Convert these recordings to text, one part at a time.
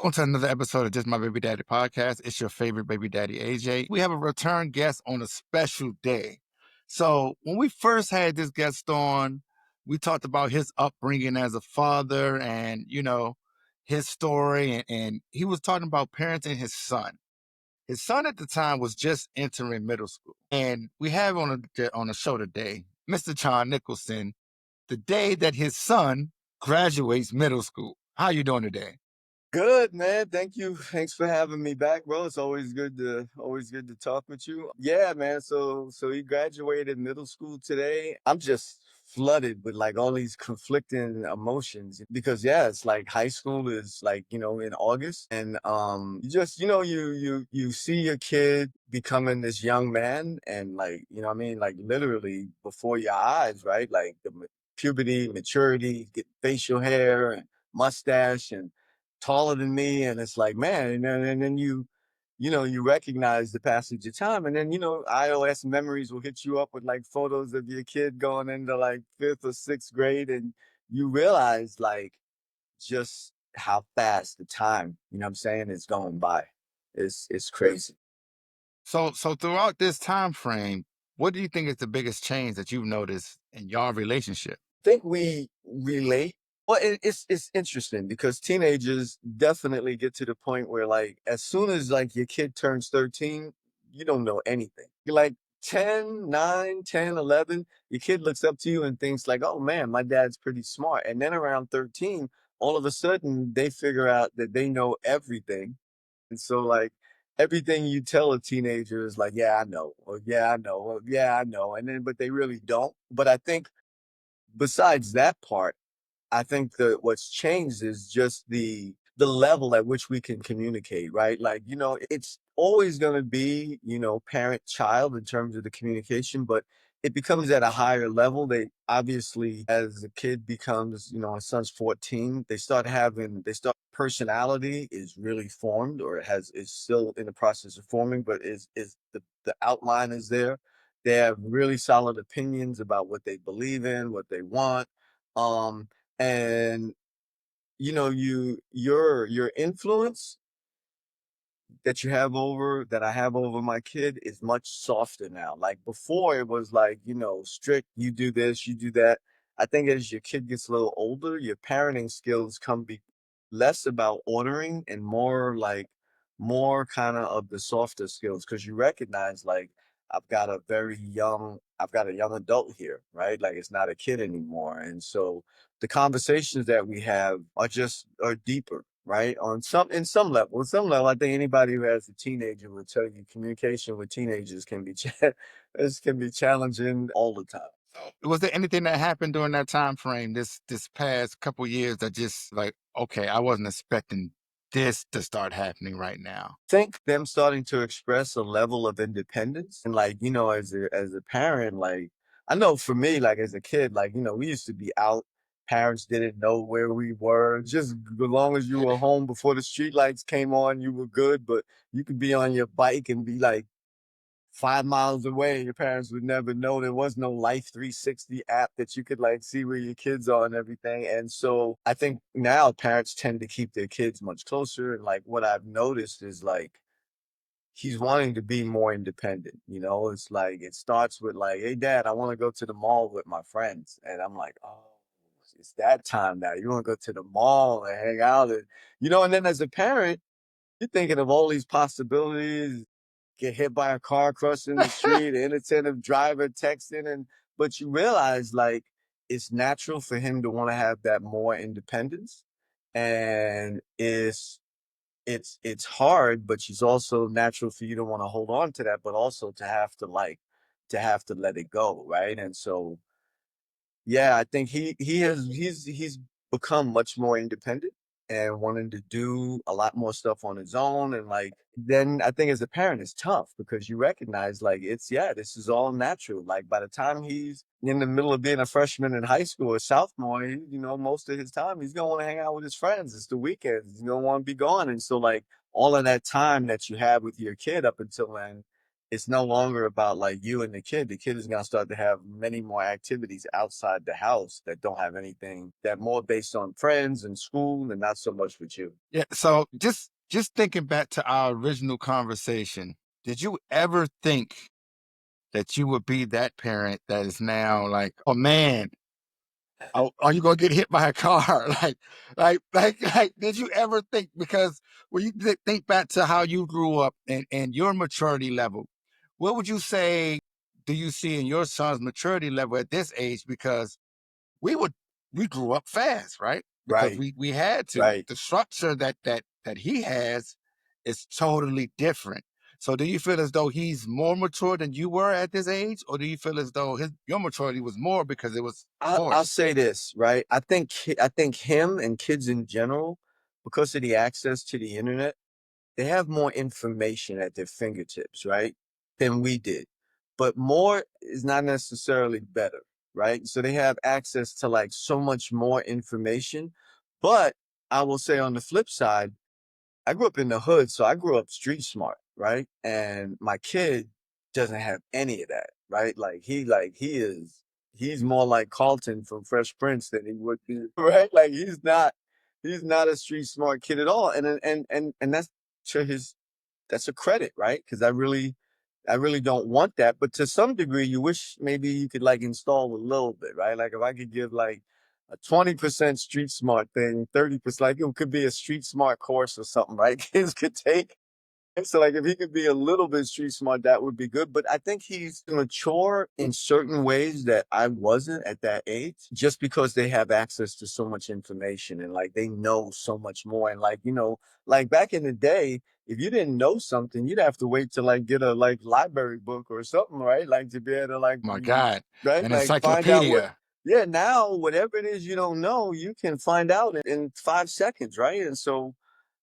Welcome to another episode of Just My Baby Daddy podcast. It's your favorite baby daddy, AJ. We have a return guest on a special day. So, when we first had this guest on, we talked about his upbringing as a father and, his story. And he was talking about parenting his son. His son at the time was just entering middle school. And we have on the show today, Mr. John Nicholson, the day that his son graduates middle school. How you doing today? Good, man. Thank you. Thanks for having me back, bro. It's always good to talk with you. Yeah, man. So he graduated middle school today. I'm just flooded with like all these conflicting emotions because yeah, it's like high school is like, in August and you just, you see your kid becoming this young man and like, what I mean, like literally before your eyes, right? Like the puberty, maturity, get facial hair and mustache and taller than me, and it's like, man, and then you recognize the passage of time, and then iOS memories will hit you up with like photos of your kid going into like fifth or sixth grade, and you realize like just how fast the time, what I'm saying, is going by. It's crazy. So throughout this time frame, what do you think is the biggest change that you've noticed in your relationship? Think we relate. Well, it's interesting because teenagers definitely get to the point where, like, as soon as like your kid turns 13, you don't know anything. You're like 10, 9, 10, 11. Your kid looks up to you and thinks like, "Oh man, my dad's pretty smart." And then around 13, all of a sudden they figure out that they know everything. And so like everything you tell a teenager is like, "Yeah, I know," or "Yeah, I know," or "Yeah, I know," and then but they really don't. But I think besides that part, I think that what's changed is just the level at which we can communicate, right? Like, it's always going to be, parent child in terms of the communication, but it becomes at a higher level. They obviously, as a kid becomes, my son's 14, they start personality is really formed or is still in the process of forming, but is the outline is there. They have really solid opinions about what they believe in, what they want. Um, and your influence that I have over my kid is much softer now. Like before it was like, strict, you do this, you do that. I think as your kid gets a little older, your parenting skills come be less about ordering and more kind of the softer skills because you recognize like I've got a young adult here, right? Like it's not a kid anymore. And so the conversations that we have are deeper, right? In some level, I think anybody who has a teenager will tell you communication with teenagers can be this can be challenging all the time. Was there anything that happened during that time frame, this past couple years that just like, okay, I wasn't expecting this to start happening right now? Think them starting to express a level of independence and like, as a parent, like I know for me, like as a kid, like, we used to be out. Parents didn't know where we were. Just as long as you were home before the street lights came on, you were good. But you could be on your bike and be like 5 miles away. Your parents would never know. There was no Life 360 app that you could like see where your kids are and everything. And so I think now parents tend to keep their kids much closer. And like what I've noticed is like he's wanting to be more independent. It's like it starts with like, "Hey dad, I want to go to the mall with my friends." And I'm like, "Oh, it's that time now. You want to go to the mall and hang out." And then as a parent, you're thinking of all these possibilities, get hit by a car crossing the street, inattentive driver texting, but you realize like it's natural for him to want to have that more independence. And it's hard, but it's also natural for you to want to hold on to that, but also to have to let it go, right? And so yeah, I think he's become much more independent and wanting to do a lot more stuff on his own. And like then I think as a parent it's tough because you recognize like this is all natural. Like by the time he's in the middle of being a freshman in high school or sophomore, most of his time he's gonna want to hang out with his friends. It's the weekends, he's gonna want to be gone. And so like all of that time that you have with your kid up until then it's no longer about like you and the kid. The kid is gonna start to have many more activities outside the house that don't have anything that more based on friends and school and not so much with you. Yeah. So just thinking back to our original conversation, did you ever think that you would be that parent that is now like, oh man, are you gonna get hit by a car? Like, did you ever think? Because when you think back to how you grew up and your maturity level, what would you say do you see in your son's maturity level at this age? Because we would we grew up fast, right? Because Right, we had to. right. The structure that he has is totally different. So do you feel as though he's more mature than you were at this age, or do you feel as though his your maturity was more because it was I'll forced? say this, right? I think him and kids in general, because of the access to the internet, they have more information at their fingertips, right? Than we did. But more is not necessarily better, right? So they have access to like so much more information. But I will say on the flip side, I grew up in the hood, so I grew up street smart, right? And my kid doesn't have any of that, right? He's more like Carlton from Fresh Prince than he would be, right? Like he's not a street smart kid at all. And that's to his that's a credit, right? Because I really don't want that. But to some degree, you wish maybe you could like install a little bit, right? Like if I could give like a 20% street smart thing, 30%, like it could be a street smart course or something, right? Kids could take. So like if he could be a little bit street smart, that would be good. But I think he's mature in certain ways that I wasn't at that age, just because they have access to so much information and like they know so much more. And like, like back in the day, if you didn't know something, you'd have to wait to like get a like library book or something, right? Like to be able to like My God, right, an like find out what encyclopedia. yeah, now whatever it is you don't know, you can find out in 5 seconds, right? And so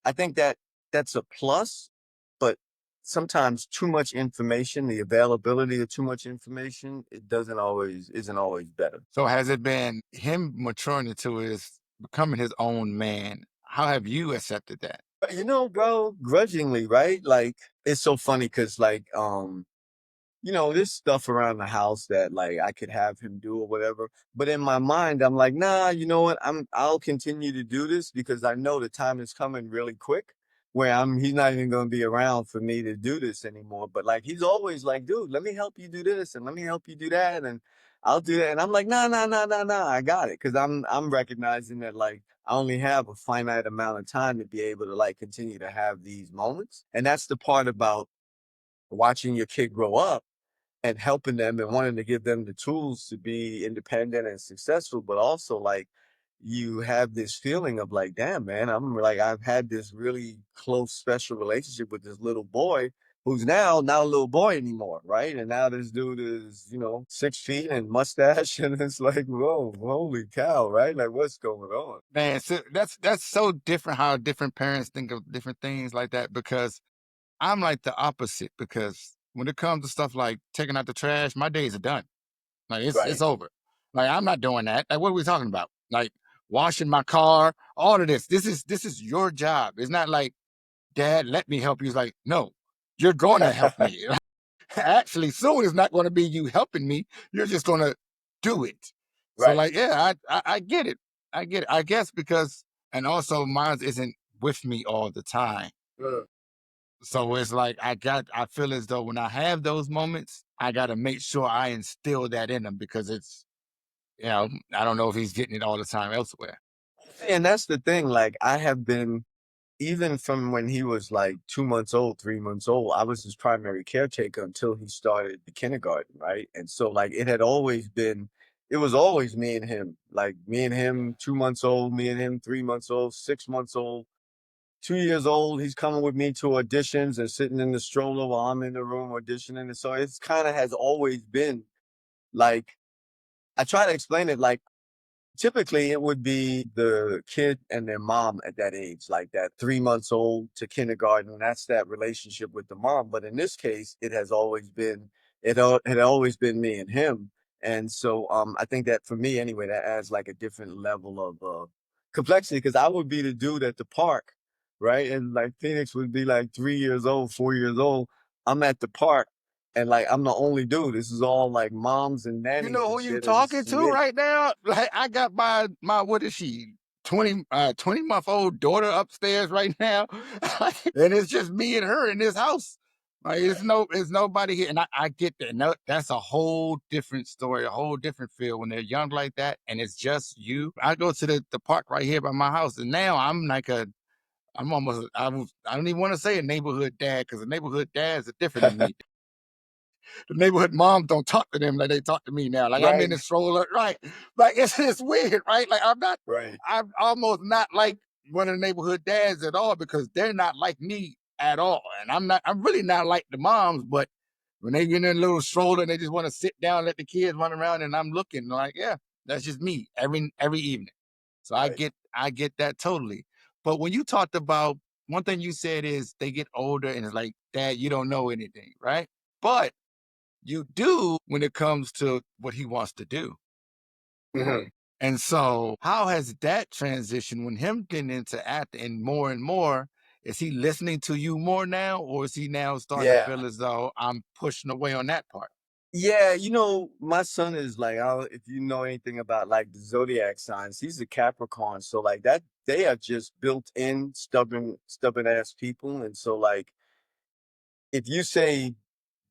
I think that that's a plus, but sometimes too much information, the availability of too much information, it doesn't always isn't always better. So has it been him maturing into his becoming his own man? How have you accepted that? But, bro, grudgingly, right? Like it's so funny because there's stuff around the house that like I could have him do or whatever. But in my mind, I'm like, nah, you know what? I'll continue to do this because I know the time is coming really quick where he's not even gonna be around for me to do this anymore. But like he's always like, dude, let me help you do this and let me help you do that. And I'll do that. And I'm like, nah, nah, nah, nah, nah, I got it. Cause I'm recognizing that like I only have a finite amount of time to be able to like continue to have these moments. And that's the part about watching your kid grow up and helping them and wanting to give them the tools to be independent and successful, but also like you have this feeling of like, damn, man, I'm like, I've had this really close, special relationship with this little boy who's now not a little boy anymore, right? And now this dude is, 6 feet and mustache, and it's like, whoa, holy cow, right? Like, what's going on? Man, so that's so different how different parents think of different things like that because I'm like the opposite because when it comes to stuff like taking out the trash, my days are done. Like it's Right. over. Like I'm not doing that. Like what are we talking about? Like washing my car, all of this. This is your job. It's not like dad, let me help you. It's like, no, you're gonna help me. Actually, soon it's not gonna be you helping me. You're just gonna do it. So Right. like, yeah, I get it. I get it. I guess because and also mine isn't with me all the time. Mm. So it's like I feel as though when I have those moments, I gotta make sure I instill that in him because I don't know if he's getting it all the time elsewhere. And that's the thing. Like, I have been even from when he was like 2 months old, 3 months old, I was his primary caretaker until he started the kindergarten, right? And so like it was always me and him. Like me and him, 2 months old, me and him, 3 months old, 6 months old, 2 years old. He's coming with me to auditions and sitting in the stroller while I'm in the room auditioning. And so it's kind of has always been like I try to explain it like typically, it would be the kid and their mom at that age, like that 3 months old to kindergarten. That's that relationship with the mom. But in this case, it had always been me and him. And so I think that for me anyway, that adds like a different level of complexity because I would be the dude at the park, right? And like Phoenix would be like 3 years old, 4 years old. I'm at the park And like I'm the only dude. This is all like moms and You nannies know and who you shit, and this talking is to me. right now? Like I got my what is she? 20-month-old daughter upstairs right now. And it's just me and her in this house. Like it's nobody here. And I get that. No, that's a whole different story, a whole different feel when they're young like that, and it's just you. I go to the park right here by my house, and now I'm almost I don't even want to say a neighborhood dad because a neighborhood dads are different than me. The neighborhood moms don't talk to them like they talk to me now. Like I'm in Right, the stroller, right? Like it's weird, right? Like right, I'm almost not like one of the neighborhood dads at all because they're not like me at all. And I'm really not like the moms, but when they get in a little stroller and they just want to sit down, let the kids run around, and I'm looking like, yeah, that's just me every evening. So right. I get that totally. But when you talked about one thing you said is they get older and it's like, Dad, you don't know anything, right? But you do when it comes to what he wants to do. Mhm. And so, how has that transition when him getting into acting and more? Is he listening to you more now, or is he now starting to Yeah. feel as though I'm pushing away on that part? Yeah, my son is like, if you know anything about like the zodiac signs, he's a Capricorn. So like that, they are just built in stubborn ass people. And so like, if you say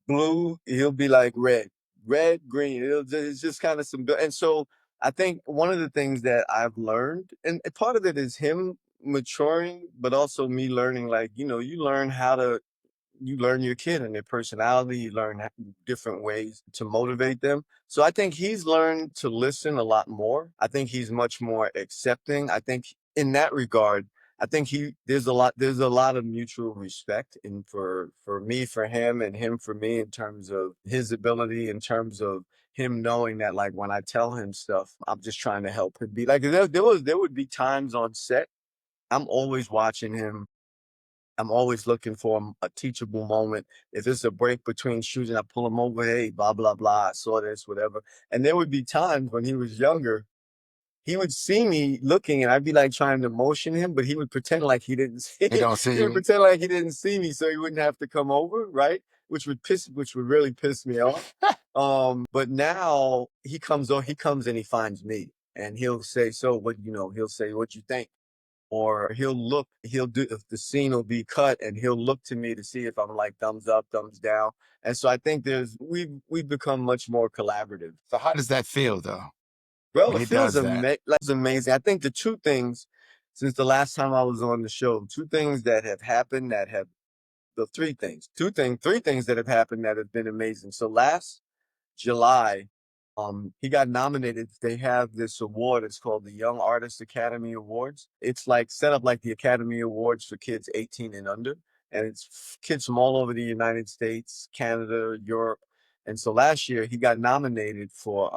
blue, he'll be like red, red, green. It's just kind of and so I think one of the things that I've learned, and part of it is him maturing, but also me learning, like, you learn your kid and their personality, you learn different ways to motivate them. So I think he's learned to listen a lot more. I think he's much more accepting. I think in that regard, I think there's a lot of mutual respect in for me for him and him for me in terms of his ability, in terms of him knowing that like when I tell him stuff, I'm just trying to help him be like there would be times on set. I'm always watching him. I'm always looking for a teachable moment. If it's a break between shooting, I pull him over. Hey, blah blah blah. I saw this, whatever. And there would be times when he was younger, he would see me looking, and I'd be like trying to motion him, but he would pretend like he didn't see. He don't see He would you. pretend like he didn't see me, so he wouldn't have to come over, right? Which would really piss me off. But now he comes and he finds me, and he'll say, "So what? He'll say, "What you think?" Or he'll do if the scene will be cut and he'll look to me to see if I'm like thumbs up, thumbs down. And so I think we've become much more collaborative. So how does that feel though Well, when it he feels does that? amazing. I think the two things since the last time I was on the show, two things that have happened that have the three things that have happened that have been amazing. So last July, he got nominated. They have this award. It's called the Young Artist Academy Awards. It's like set up like the Academy Awards for kids 18 and under. And it's kids from all over the United States, Canada, Europe. And so last year he got nominated for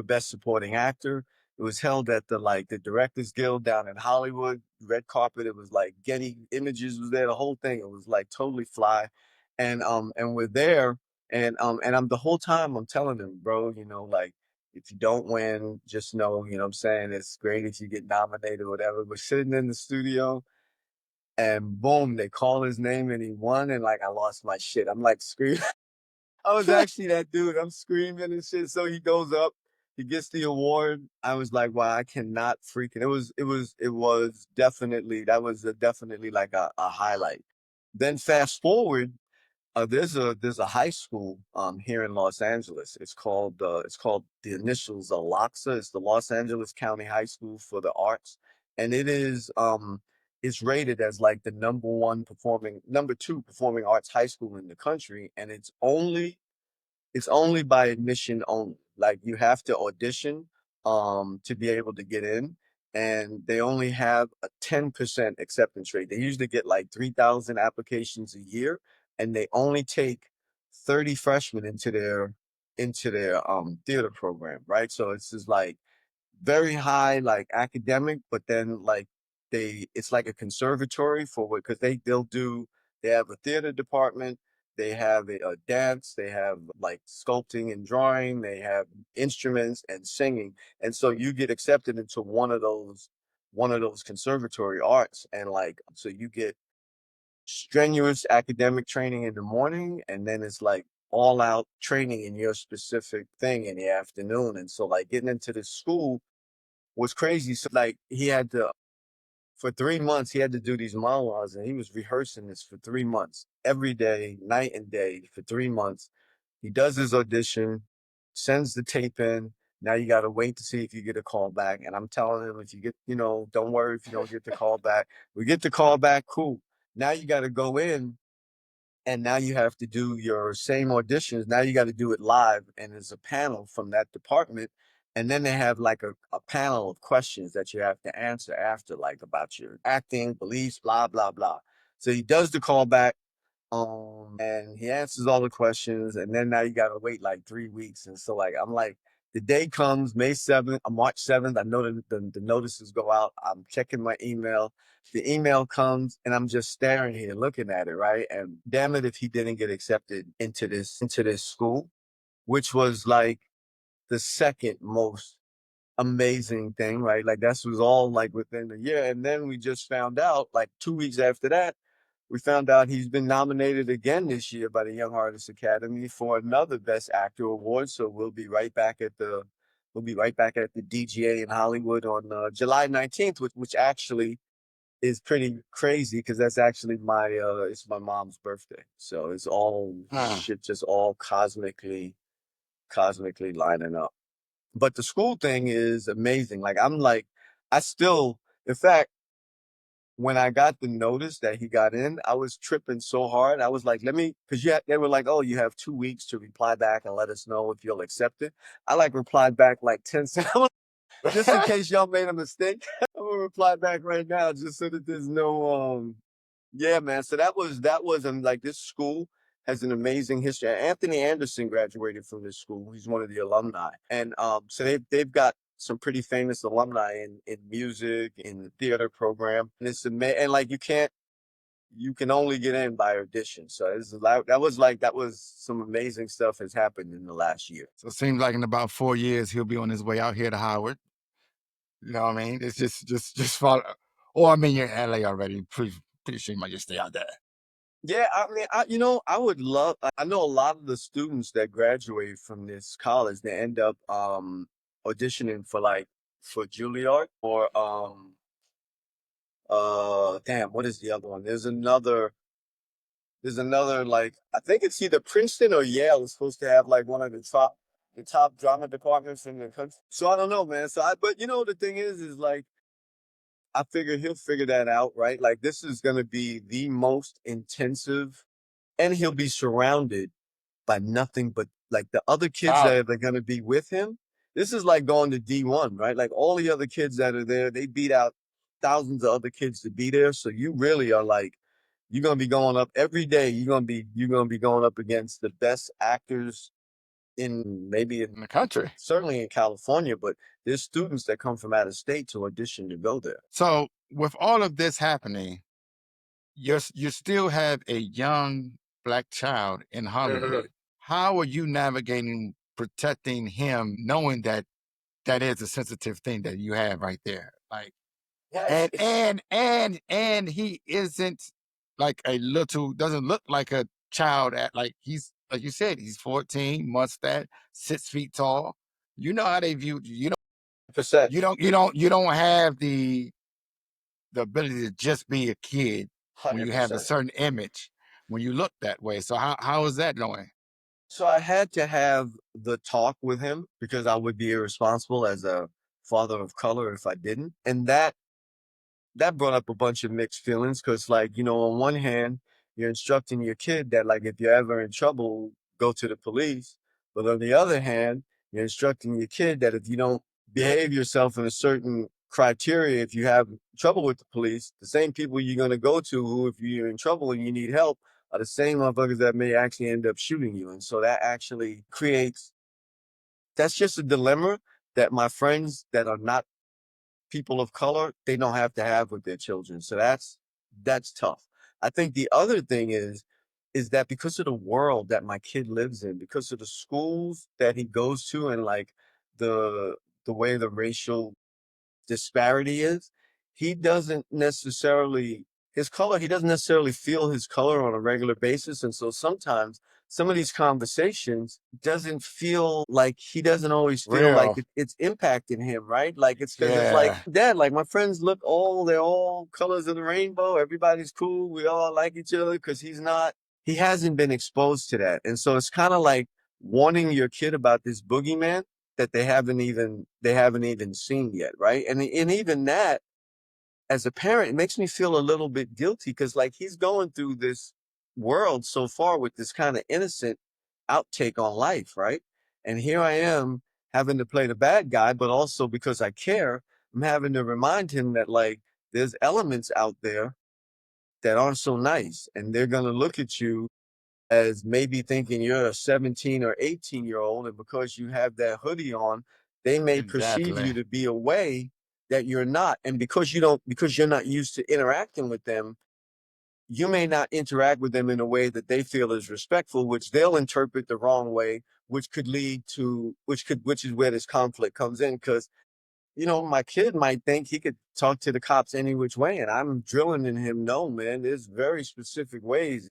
Best Supporting Actor. It was held at the Directors Guild down in Hollywood, red carpet. It was like Getty Images was there, the whole thing. It was like totally fly. And we're there and I'm the whole time I'm telling him, bro, like if you don't win, just know, I'm saying it's great if you get nominated or whatever. We're sitting in the studio and boom, they call his name and he won and like I lost my shit. I'm like screaming. I was actually that dude. I'm screaming and shit. So he goes up, he gets the award. I was like, wow, I cannot freaking it was definitely definitely like a highlight. Then fast forward there's a high school here in Los Angeles. It's called the initials LACSA. It's the Los Angeles County High School for the Arts, and it's rated as like the number two performing arts high school in the country, and it's only by admission only. Like you have to audition to be able to get in, and they only have a 10% acceptance rate. They usually get like 3,000 applications a year, and they only take 30 freshmen into their theater program, right? So it's just like very high like academic, but then like it's like a conservatory for what because they have a theater department, they have a dance, they have like sculpting and drawing, they have instruments and singing, and so you get accepted into one of those conservatory arts, and like so you get strenuous academic training in the morning, and then it's like all out training in your specific thing in the afternoon. And so like getting into this school was crazy. So like he had to for 3 months he had to do these monologues and he was rehearsing this for 3 months, every day, night and day for 3 months. He does his audition, sends the tape in. Now you got to wait to see if you get a call back. And I'm telling him, if you get, don't worry if you don't get the call back. We get the call back, cool. Now you got to go in and now you have to do your same auditions. Now you got to do it live, and there's a panel from that department, and then they have like a panel of questions that you have to answer after, like about your acting beliefs, blah blah blah. So he does the callback, and he answers all the questions, and then now you gotta wait like 3 weeks. And so like I'm like, the day comes, May 7th, March 7th. I know the notices go out. I'm checking my email. The email comes and I'm just staring here looking at it, right? And damn it if he didn't get accepted into this school, which was like the second most amazing thing, right? Like that was all like within a year. And then we just found out, like 2 weeks after that, we found out he's been nominated again this year by the Young Artists Academy for another Best Actor award. So we'll be right back at the DGA in Hollywood on July 19th, which actually is pretty crazy because that's actually it's my mom's birthday. So it's all Huh. shit just all cosmically lining up. But the school thing is amazing. Like I'm like, I still, in fact, when I got the notice that he got in, I was tripping so hard. I was like, because they were like, oh, you have 2 weeks to reply back and let us know if you'll accept it. I like replied back like 10 seconds, just in case y'all made a mistake. I'm gonna reply back right now just so that there's no yeah, man. So that was and like this school has an amazing history. Anthony Anderson graduated from this school. He's one of the alumni. And so they've got some pretty famous alumni in music, in the theater program. And and like you can only get in by audition. So that was some amazing stuff has happened in the last year. So it seems like in about 4 years he'll be on his way out here to Howard. You know what I mean? It's just follow. Or I mean, you're in LA already. Pretty sure you might just stay out there. Yeah, I mean, I would love. I know a lot of the students that graduate from this college, they end up auditioning for Juilliard or damn, what is the other one? There's another like I think it's either Princeton or Yale is supposed to have like one of the top drama departments in the country. So I don't know, man. But the thing is like I figure he'll figure that out, right? Like this is gonna be the most intensive, and he'll be surrounded by nothing but like the other kids Talent. that are going to be with him. This is like going to D1, right? Like all the other kids that are there, they beat out thousands of other kids to be there. So you really are like, you're going to be going up every day. You're going to be going up against the best actors in maybe In the country. certainly in California, but there's students that come from out of state to audition to go there. So with all of this happening, you still have a young black child in Hollywood. How are you navigating protecting him, knowing that that is a sensitive thing that you have right there? Like, Yeah, and he isn't like a little, doesn't look like a child at, like, he's like you said, he's 14, mustache, 6 feet tall. You know how they view you. percent, You don't have the ability to just be a kid when hundred you have a percent. certain image, when you look that way. So how is that going? So I had to have the talk with him because I would be irresponsible as a father of color if I didn't. And that brought up a bunch of mixed feelings because like, on one hand, you're instructing your kid that like if you're ever in trouble, go to the police. But on the other hand, you're instructing your kid that if you don't behave yourself in a certain criteria, if you have trouble with the police, the same people you're gonna go to who, if you're in trouble and you need help, are the same motherfuckers that may actually end up shooting you. And so that actually creates that's just a dilemma that my friends that are not people of color, they don't have to have with their children. So that's tough. I think the other thing is that because of the world that my kid lives in, because of the schools that he goes to, and like the the way the racial disparity is, he doesn't necessarily his color, he doesn't necessarily feel his color on a regular basis. And so sometimes some of these conversations doesn't feel like he doesn't always feel like Real. it's impacting him, right? Like it's because it's like, Yeah. Dad, like my friends look all they're all colors of the rainbow. Everybody's cool. We all like each other because he hasn't been exposed to that. And so it's kind of like warning your kid about this boogeyman that they haven't even seen yet, right? And even that, as a parent, it makes me feel a little bit guilty because like he's going through this world so far with this kind of innocent outtake on life, right? And here I am having to play the bad guy, but also because I care, I'm having to remind him that like there's elements out there that aren't so nice, and they're gonna look at you as maybe thinking you're a 17 or 18-year-old, and because you have that hoodie on, they may perceive Exactly. you to be a way that you're not. And because you're not used to interacting with them, you may not interact with them in a way that they feel is respectful, which they'll interpret the wrong way, which could lead to which is where this conflict comes in. Because my kid might think he could talk to the cops any which way, and I'm drilling in him, no, man, there's very specific ways.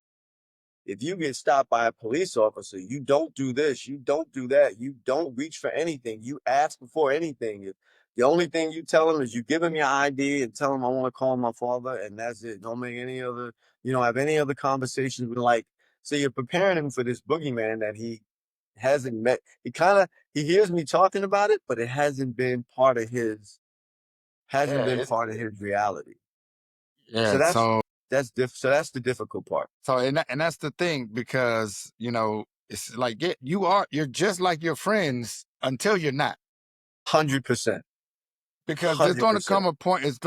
If you get stopped by a police officer, you don't do this, you don't do that, you don't reach for anything, you ask before anything. If the only thing you tell them is you give them your ID and tell them I want to call my father, and that's it. Don't make any other, have any other conversations with like. So you're preparing him for this boogeyman that he hasn't met. He hears me talking about it, but it hasn't Yeah. been part of his reality. So Yeah. that's that's the difficult part. And that's the thing because it's like you're just like your friends until you're not. 100%. Because there's going to 100%. come a point. It's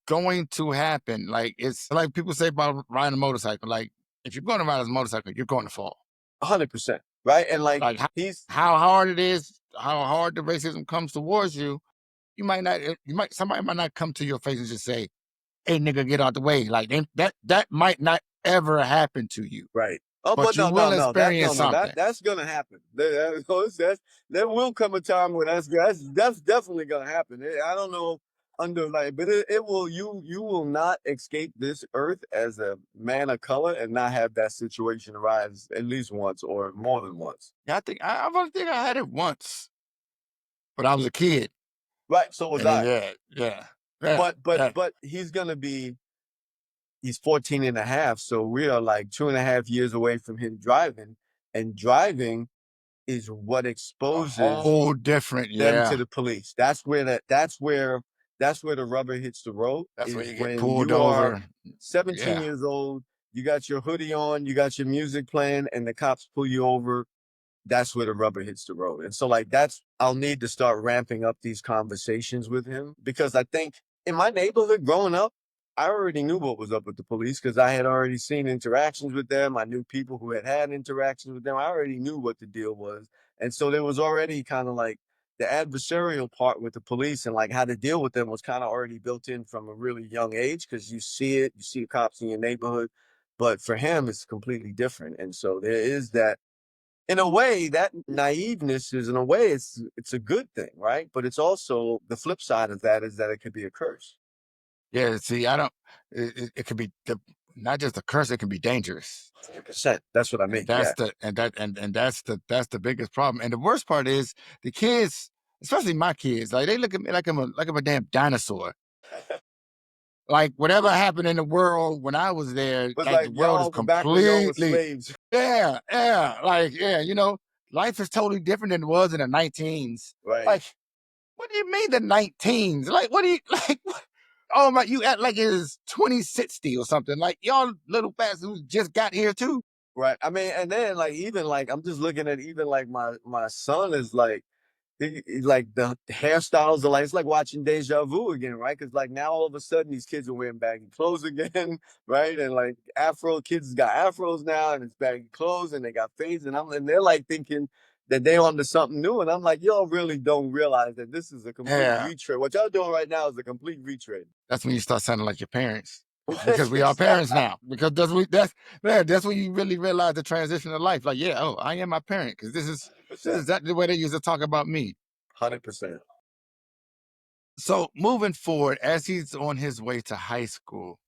going to happen. Like it's like people say about riding a motorcycle. Like if you're going to ride a motorcycle, you're going to fall. 100%. Right. And like Like he's how hard it is, how hard the racism comes towards you. You might not. Somebody might not come to your face and just say, "Hey, nigga, get out the way." Like that might not ever happen to you, right. Oh, but but you no, will no, no. That no, experience no. That something. that's gonna happen. There will come a time when that's definitely gonna happen. I don't know under like, but it will. You will not escape this earth as a man of color and not have that situation arise at least once or more than once. Yeah, I only think I had it once, but I was a kid, Right. So was and then I. yeah, yeah, yeah, yeah. But he's 14 and a half. So we are like 2.5 years away from him driving. And driving is what A exposes whole different, them to yeah. the police. That's where the rubber hits the road, That's where is you get when pulled you are over. 17 Yeah, years old, you got your hoodie on, you got your music playing, and the cops pull you over. That's where the rubber hits the road. And so like I'll need to start ramping up these conversations with him, because I think in my neighborhood growing up, I already knew what was up with the police because I had already seen interactions with them. I knew people who had interactions with them. I already knew what the deal was. And so there was already kind of like the adversarial part with the police and like how to deal with them was kind of already built in from a really young age, because you see the cops in your neighborhood. But for him, it's completely different. And so there is that, in a way, that naiveness is, in a way, it's a good thing, right? But it's also the flip side of that is that it could be a curse. yeah. See, I don't. It could be not just a curse; it can be dangerous, 100%. That's what I and mean. that's Yeah. the and that and that's the biggest problem. And the worst part is the kids, especially my kids, like they look at me like I'm a damn dinosaur. Like whatever happened in the world when I was there, Was like the like world is y'all were back when y'all were completely, slaves. yeah, yeah, like yeah, life is totally different than it was in the 19s. Right. Like, what do you mean the 19s? Like, what do you like? What? Oh my, you act like it is 2060 or something. Like y'all little bastards just got here too. Right. I mean, and then like even like I'm just looking at even like my son is like like the hairstyles are like it's like watching deja vu again, right? Because like now all of a sudden these kids are wearing baggy clothes again, right? And like afro kids got afros now, and it's baggy clothes, and they got fades, and they're like thinking that they're onto something new, and I'm like, y'all really don't realize that this is a complete Yeah, retread. What y'all doing right now is a complete retread. that's when you start sounding like your parents. Because we are parents now. Because that's when you really realize the transition of life. Like, yeah, oh, I am my parent. Because this is 100%. exactly the way they used to talk about me. 100%. So moving forward, as he's on his way to high school,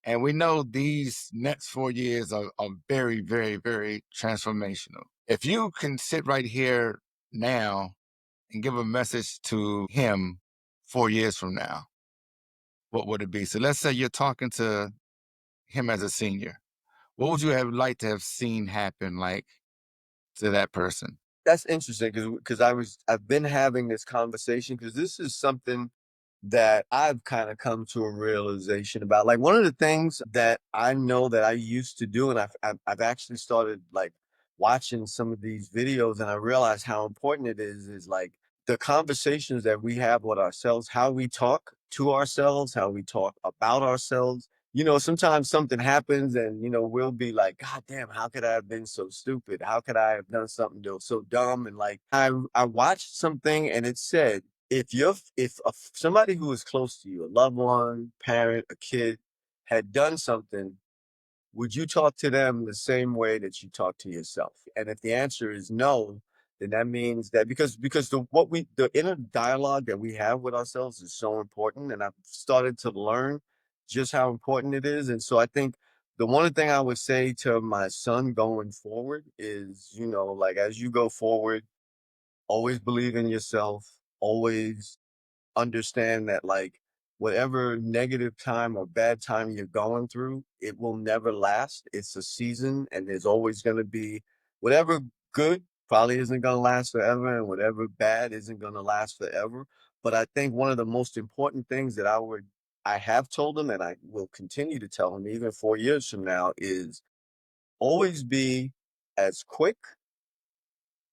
And we know these next 4 years are very, very, very transformational. If you can sit right here now and give a message to him 4 years from now, what would it be? So let's say you're talking to him as a senior. What would you have liked to have seen happen, like to that person? That's interesting because I've been having this conversation because this is something that I've kind of come to a realization about. Like one of the things that I know that I used to do, and I've actually started like watching some of these videos, and I realize how important it is like the conversations that we have with ourselves, how we talk to ourselves, how we talk about ourselves. Sometimes something happens and, we'll be like, God damn, how could I have been so stupid? How could I have done something so dumb? And like, I watched something and it said, if somebody who is close to you, a loved one, parent, a kid, had done something, would you talk to them the same way that you talk to yourself? And if the answer is no, then that means that because the inner dialogue that we have with ourselves is so important. And I've started to learn just how important it is. And so I think the one thing I would say to my son going forward is, like as you go forward, always believe in yourself, always understand that like whatever negative time or bad time you're going through, it will never last. It's a season and there's always going to be whatever good probably isn't going to last forever and whatever bad isn't going to last forever. But I think one of the most important things that I have told him and I will continue to tell him even 4 years from now is always be as quick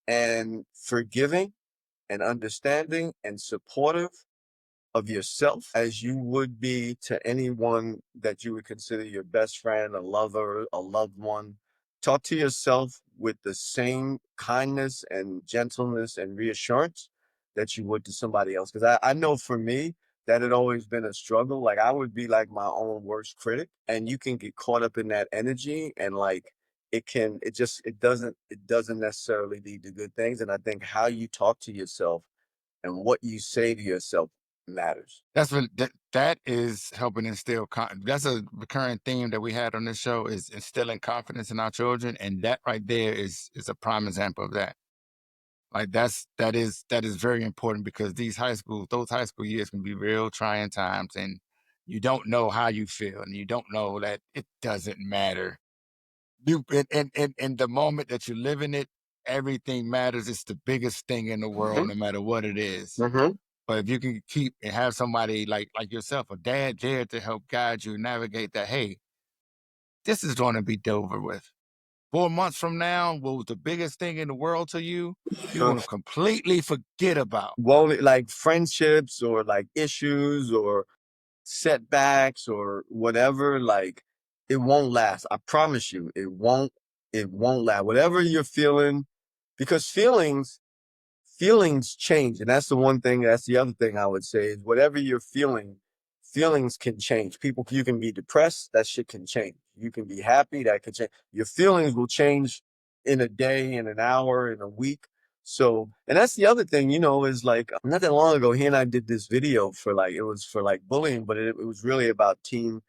and forgiving and understanding and supportive of yourself as you would be to anyone that you would consider your best friend, a lover, a loved one. Talk to yourself with the same kindness and gentleness and reassurance that you would to somebody else. Because I know for me, that had always been a struggle. Like I would be like my own worst critic, and you can get caught up in that energy and like it doesn't necessarily lead to good things. And I think how you talk to yourself and what you say to yourself matters. That is helping instill that's a recurring theme that we had on this show, is instilling confidence in our children, and that right there is a prime example of that. Like that is very important because those high school years can be real trying times, and you don't know how you feel, and you don't know that it doesn't matter. You in the moment that you live in it, everything matters. It's the biggest thing in the world, Mhm, no matter what it is. mhm. But if you can keep and have somebody like yourself, a dad there to help guide you navigate that, hey, this is going to be over with. 4 months from now, what was the biggest thing in the world to you, you're Uh, going to completely forget about. won't like friendships or like issues or setbacks or whatever, like it won't last. I promise you, it won't last. Whatever you're feeling, because feelings change. And that's the other thing I would say is whatever you're feeling, feelings can change. You can be depressed, that shit can change. You can be happy, that can change. Your feelings will change in a day, in an hour, in a week. So, and that's the other thing, is like not that long ago, he and I did this video it was for like bullying, but it was really about teen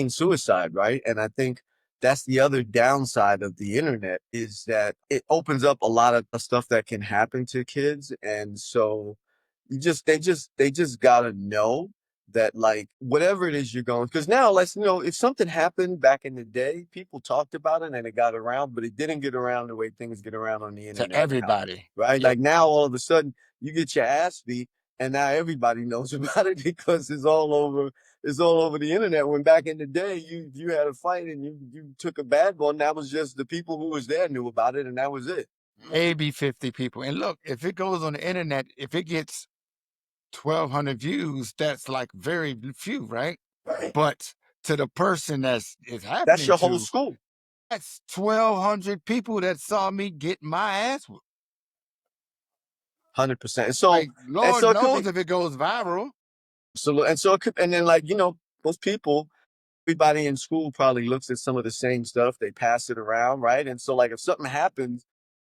suicide, right? And I think that's the other downside of the internet is that it opens up a lot of stuff that can happen to kids. And so they just gotta know that like whatever it is you're going, because now if something happened back in the day, people talked about it and it got around, but it didn't get around the way things get around on the To internet now. everybody. Right? Yeah. Like now all of a sudden you get your ass beat and now everybody knows about it because it's all over the internet. When back in the day, you had a fight and you took a bad one, that was just the people who was there knew about it, and that was it. Maybe 50 people. And look, if it goes on the internet, if it gets 1,200 views, that's like very few, right? Right. But to the person is That's happening your whole to, school, that's 1,200 people that saw me get my ass whooped. 100%. And so Like, and Lord so it could knows be if it goes viral. and then like most people, everybody in school probably looks at some of the same stuff. They pass it around, right? And so like if something happens,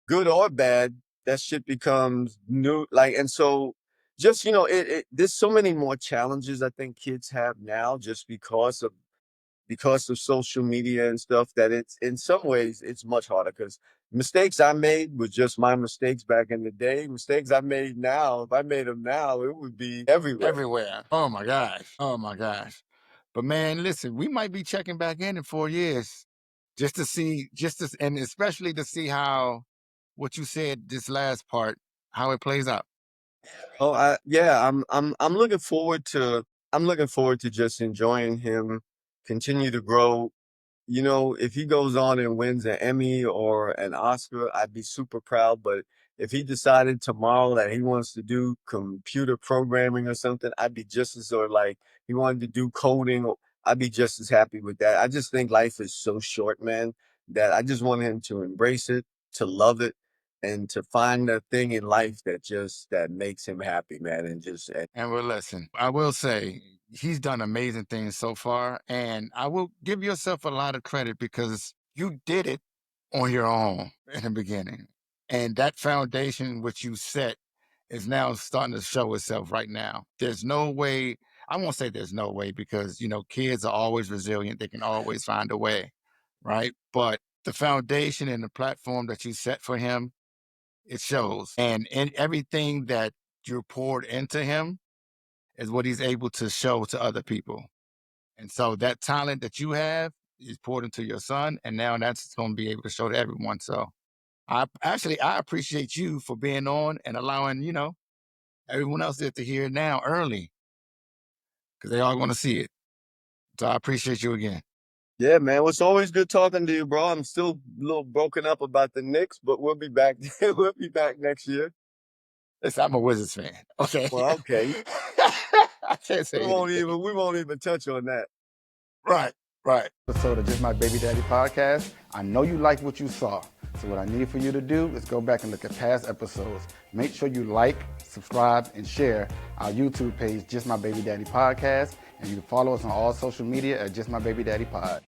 good or bad, that shit becomes new. Like, and so just there's so many more challenges I think kids have now just because of because of social media and stuff that it's in some ways it's much harder because mistakes I made was just my mistakes back in the day. Mistakes I made now, if I made them now, it would be everywhere. Everywhere. Oh my gosh. Oh my gosh. But man, listen, we might be checking back in 4 years just to see, and especially to see how what you said this last part, how it plays out. Oh, yeah, I'm looking forward to just enjoying him continue to grow. You know, if he goes on and wins an Emmy or an Oscar, I'd be super proud. But if he decided tomorrow that he wants to do computer programming or something, I'd be just as, or like he wanted to do coding, I'd be just as happy with that. I just think life is so short, man, that I just want him to embrace it, to love it, and to find a thing in life that that makes him happy, man. And just And well, listen, I will say he's done amazing things so far. And I will give yourself a lot of credit because you did it on your own in the beginning. And that foundation which you set is now starting to show itself right now. There's no way, I won't say there's no way because, kids are always resilient. They can always find a way, right? But the foundation and the platform that you set for him, it shows. And in everything that you poured into him is what he's able to show to other people. And so that talent that you have is poured into your son, and now that's going to be able to show to everyone. So I appreciate you for being on and allowing everyone else there to hear it now early because they all want to see it. So I appreciate you again. yeah, man, well, it's always good talking to you, bro. I'm still a little broken up about the Knicks, but we'll be back. We'll be back next year. Listen, I'm a Wizards fan. Okay, Well, okay. I can't say anything. We won't even touch on that. Right, right. Episode of Just My Baby Daddy podcast. I know you liked what you saw. So what I need for you to do is go back and look at past episodes. Make sure you like, subscribe, and share our YouTube page, Just My Baby Daddy Podcast. And you can follow us on all social media at Just My Baby Daddy Pod.